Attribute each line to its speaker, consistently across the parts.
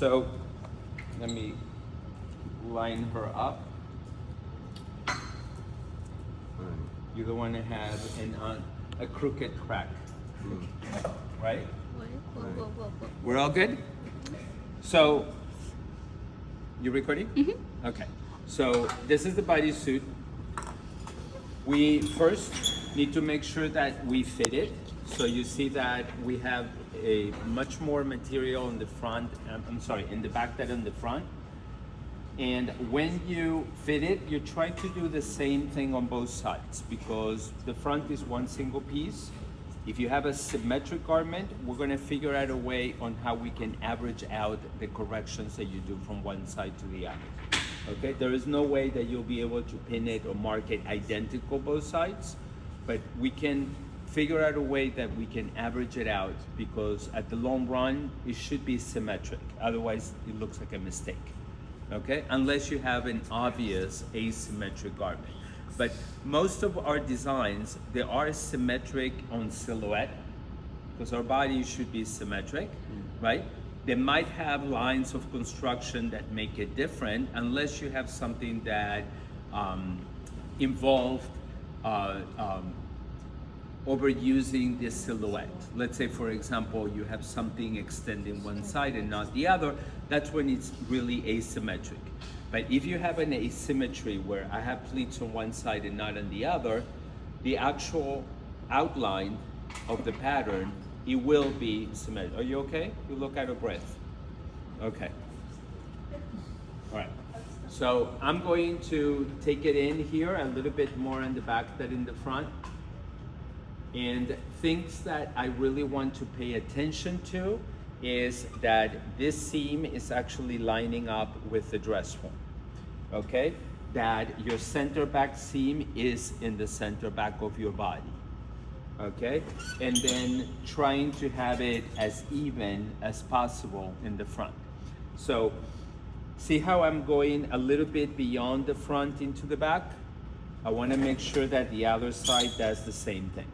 Speaker 1: So let me line her up. You don't want to have a crooked crack, right? We're all good? So, you recording? Mm-hmm. Okay. So this is the bodysuit. We first need to make sure that we fit it. So you see that we have a much more material in the front, in the back than in the front. And when you fit it, you try to do the same thing on both sides because the front is one single piece. If you have a symmetric garment, we're gonna figure out a way on how we can average out the corrections that you do from one side to the other. Okay, there is no way that you'll be able to pin it or mark it identical both sides, but we can figure out a way that we can average it out because at the long run, it should be symmetric. Otherwise, it looks like a mistake. Okay, unless you have an obvious asymmetric garment. But most of our designs, they are symmetric on silhouette because our body should be symmetric, right? They might have lines of construction that make it different unless you have something that involved overusing the silhouette. Let's say, for example, you have something extending one side and not the other, that's when it's really asymmetric. But if you have an asymmetry where I have pleats on one side and not on the other, the actual outline of the pattern, it will be symmetric. Are you okay? You look out of breath. Okay. All right. So I'm going to take it in here a little bit more in the back than in the front. And things that I really want to pay attention to is that this seam is actually lining up with the dress form, okay? That your center back seam is in the center back of your body, okay? And then trying to have it as even as possible in the front. So see how I'm going a little bit beyond the front into the back? I wanna make sure that the other side does the same thing.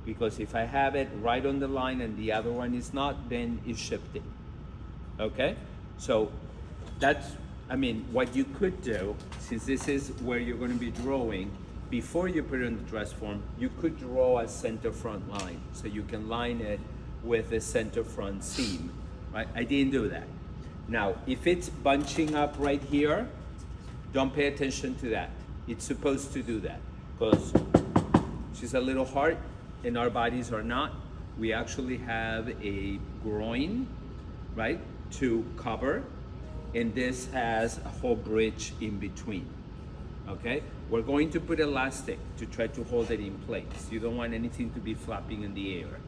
Speaker 1: Because if I have it right on the line and the other one is not, then it's shifting, okay? So that's, what you could do, since this is where you're gonna be drawing, before you put it in the dress form, you could draw a center front line. So you can line it with a center front seam, right? I didn't do that. Now, if it's bunching up right here, don't pay attention to that. It's supposed to do that, because she's a little hard, and our bodies are not. We actually have a groin, right, to cover, and this has a whole bridge in between, okay? We're going to put elastic to try to hold it in place. You don't want anything to be flapping in the air,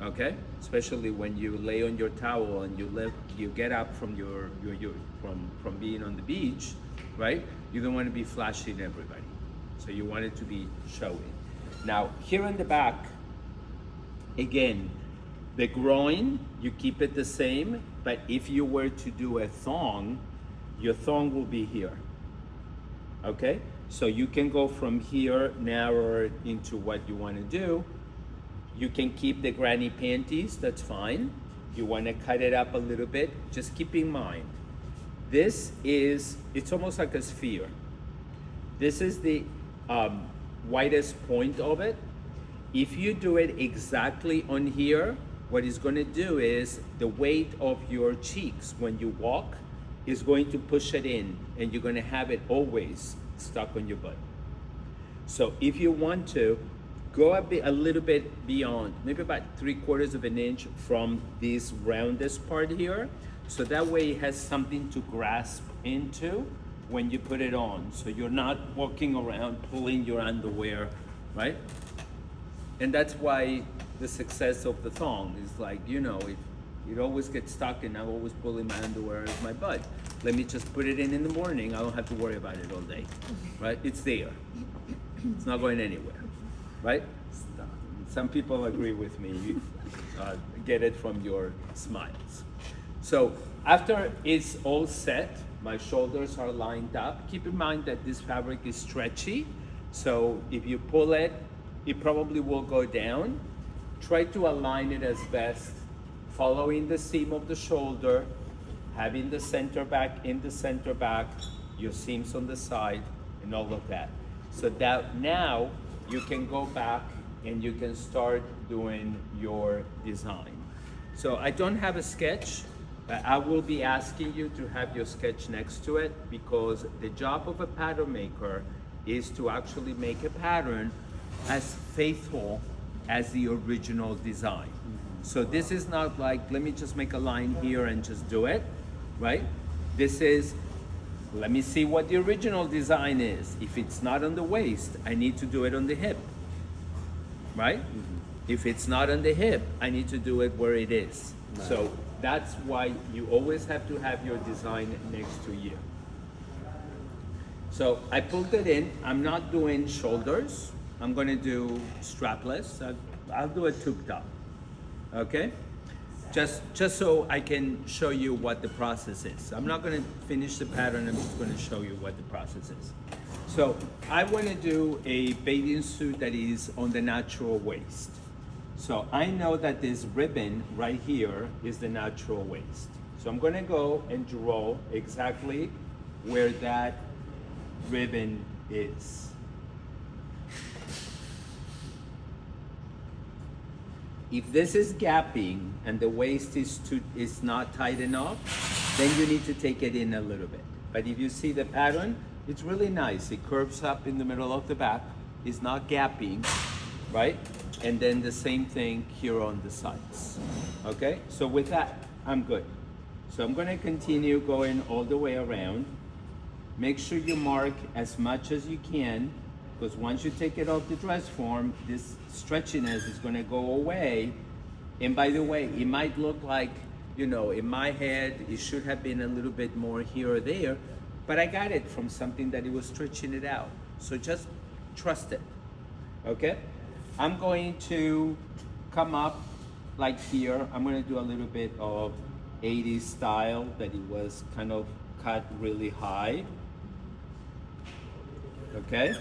Speaker 1: okay? Especially when you lay on your towel and you get up from from being on the beach, right? You don't want to be flashing everybody. So you want it to be showing. Now, here in the back, again, the groin, you keep it the same, but if you were to do a thong, your thong will be here, okay? So you can go from here, narrow into what you want to do. You can keep the granny panties, that's fine. You want to cut it up a little bit, just keep in mind, it's almost like a sphere. This is the widest point of it. If you do it exactly on here, what it's going to do is the weight of your cheeks when you walk is going to push it in, and you're going to have it always stuck on your butt. So if you want to, go a little bit beyond, maybe about 3/4 of an inch from this roundest part here, so that way it has something to grasp into when you put it on. So you're not walking around pulling your underwear, right? And that's why the success of the thong is like, if it always gets stuck and I'm always pulling my underwear out of my butt, let me just put it in the morning. I don't have to worry about it all day, right? It's there. It's not going anywhere, right? Some people agree with me. You get it from your smiles. So after it's all set, my shoulders are lined up. Keep in mind that this fabric is stretchy. So if you pull it, it probably will go down. Try to align it as best, following the seam of the shoulder, having the center back in the center back, your seams on the side, and all of that. So that now you can go back and you can start doing your design. So I don't have a sketch, but I will be asking you to have your sketch next to it, because the job of a pattern maker is to actually make a pattern as faithful as the original design. So this is not like, let me just make a line here and just do it, right? This is, let me see what the original design is. If it's not on the waist, I need to do it on the hip, right? If it's not on the hip, I need to do it where it is. Right. So that's why you always have to have your design next to you. So I pulled it in. I'm not doing shoulders. I'm gonna do strapless. I'll do a tube top, okay? Just so I can show you what the process is. I'm not gonna finish the pattern, I'm just gonna show you what the process is. So I wanna do a bathing suit that is on the natural waist. So I know that this ribbon right here is the natural waist. So I'm gonna go and draw exactly where that ribbon is. If this is gapping and the waist is not tight enough, then you need to take it in a little bit. But if you see the pattern, it's really nice. It curves up in the middle of the back. It's not gapping, right? And then the same thing here on the sides. Okay, so with that, I'm good. So I'm gonna continue going all the way around. Make sure you mark as much as you can, because once you take it off the dress form, this stretchiness is gonna go away. And by the way, it might look like, you know, in my head, it should have been a little bit more here or there, but I got it from something that it was stretching it out. So just trust it, okay? I'm going to come up like here. I'm gonna do a little bit of 80s style, that it was kind of cut really high, okay?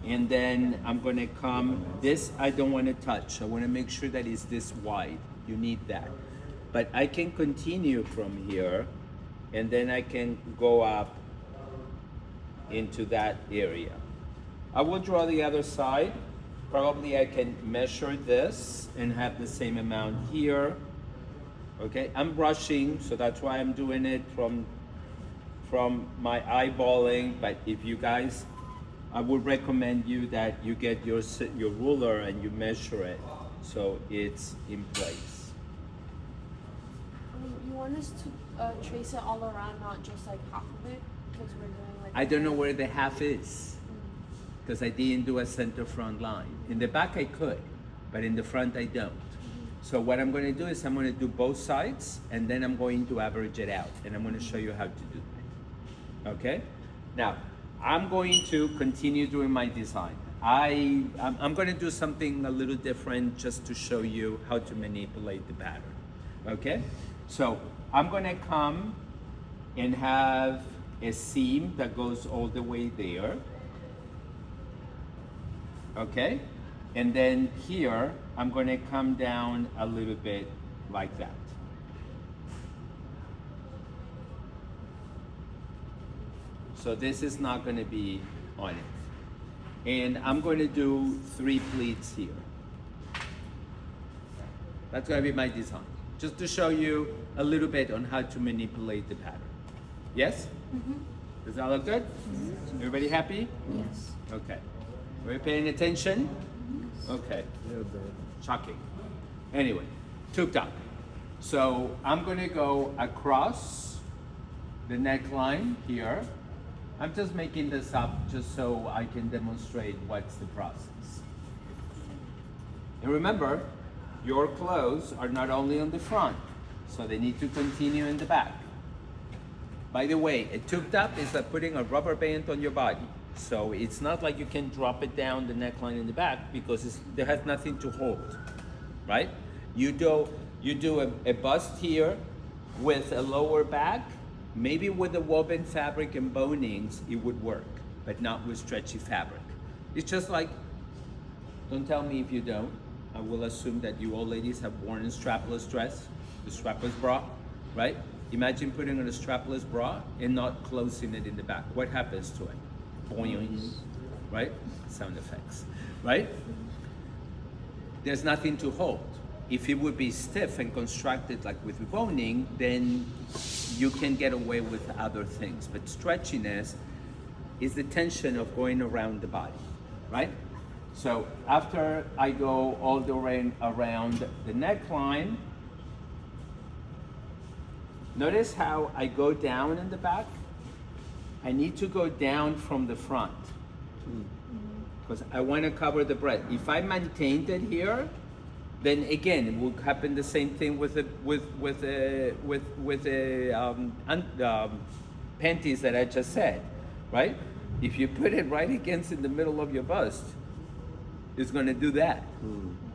Speaker 1: And then I'm gonna come, this I don't wanna touch. I wanna make sure that it's this wide. You need that. But I can continue from here, and then I can go up into that area. I will draw the other side. Probably I can measure this and have the same amount here. Okay, I'm brushing, so that's why I'm doing it from my eyeballing. But if you guys, I would recommend you that you get your ruler and you measure it so it's in place.
Speaker 2: You want us to trace it all around, not just like half of it, because we're doing like.
Speaker 1: I don't know where the half is, because I didn't do a center front line. In the back I could, but in the front I don't. So what I'm going to do is I'm going to do both sides, and then I'm going to average it out, and I'm going to show you how to do that. Okay? Now, I'm going to continue doing my design. I'm going to do something a little different just to show you how to manipulate the pattern. Okay? So I'm going to come and have a seam that goes all the way there. Okay? And then here, I'm going to come down a little bit like that. So this is not going to be on it. And I'm going to do 3 pleats here. That's going to be my design. Just to show you a little bit on how to manipulate the pattern. Yes? Mm-hmm. Does that look good? Mm-hmm. Everybody happy?
Speaker 2: Yes.
Speaker 1: Okay. Are you paying attention? Okay. Shocking. Anyway, tube top. So I'm going to go across the neckline here. I'm just making this up just so I can demonstrate what's the process. And remember, your clothes are not only on the front, so they need to continue in the back. By the way, a tube top is like putting a rubber band on your body. So it's not like you can drop it down the neckline in the back, because there has nothing to hold, right? You do a bust here with a lower back. Maybe with the woven fabric and bonings, it would work, but not with stretchy fabric. It's just like, don't tell me if you don't. I will assume that you all ladies have worn a strapless dress, the strapless bra, right? Imagine putting on a strapless bra and not closing it in the back. What happens to it? Boing, right? Sound effects, right? There's nothing to hold. If it would be stiff and constructed like with boning, then you can get away with other things. But stretchiness is the tension of going around the body, right? So after I go all the way around the neckline, notice how I go down in the back? I need to go down from the front because I want to cover the breast. If I maintained it here, then again it will happen the same thing with the panties that I just said, right? If you put it right against in the middle of your bust, it's going to do that.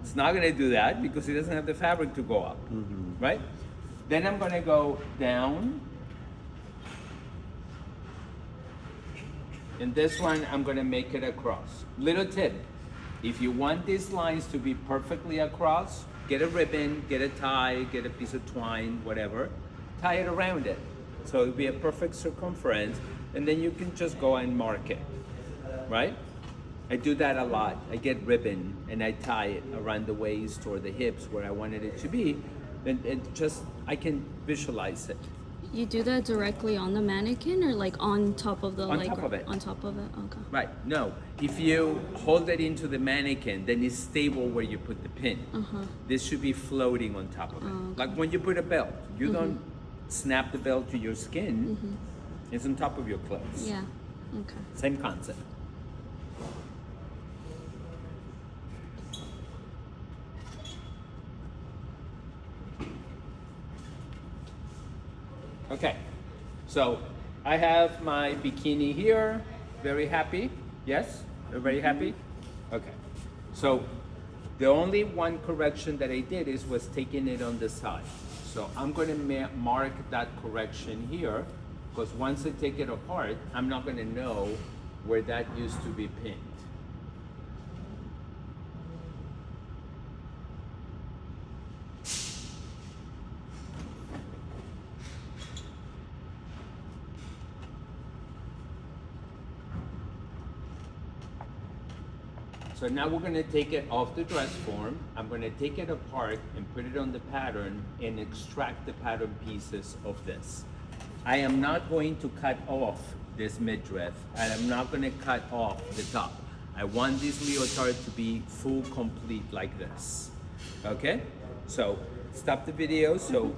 Speaker 1: It's not going to do that because it doesn't have the fabric to go up, right? Then I'm going to go down. And this one, I'm going to make it across. Little tip, if you want these lines to be perfectly across, get a ribbon, get a tie, get a piece of twine, whatever, tie it around it. So it'll be a perfect circumference, and then you can just go and mark it, right? I do that a lot. I get ribbon and I tie it around the waist or the hips where I wanted it to be. And it just, I can visualize it.
Speaker 3: You do that directly on the mannequin or like on top of the
Speaker 1: On top of it.
Speaker 3: On top of it, okay.
Speaker 1: Right, no. If you hold it into the mannequin, then it's stable where you put the pin. This should be floating on top of it.
Speaker 3: Okay.
Speaker 1: Like when you put a belt, you don't snap the belt to your skin. It's on top of your clothes.
Speaker 3: Yeah, okay.
Speaker 1: Same concept. Okay, so I have my bikini here, very happy. Yes, everybody happy? Okay, so the only one correction that I did was taking it on the side. So I'm going to mark that correction here because once I take it apart, I'm not going to know where that used to be pinned. So now we're going to take it off the dress form. I'm going to take it apart and put it on the pattern and extract the pattern pieces of this. I am not going to cut off this midriff and I'm not going to cut off the top. I want this leotard to be full complete like this. Okay? So stop the video so